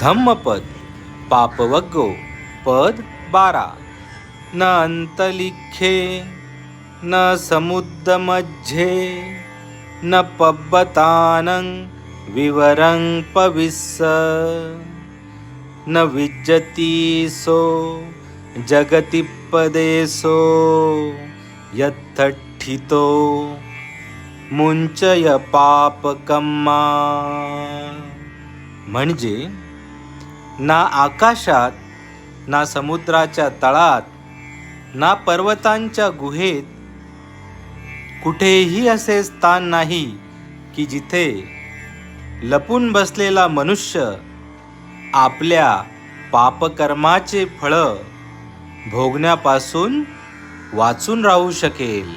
धम्मपद पापवग्गो पद 12. न अंतलिखे न समुद्रमध्ये न पब्बतानं विवरं पविस्स न विज्जति सो जगति पदेसो यत्ठितो मुंचय पापकम्मा. म्हणजे ना आकाशात ना समुद्राच्या तळात ना पर्वतांच्या गुहेत कुठेही असे स्थान नाही की जिथे लपून बसलेला मनुष्य आपल्या पापकर्माचे फळ भोगण्यापासून वाचून राहू शकेल.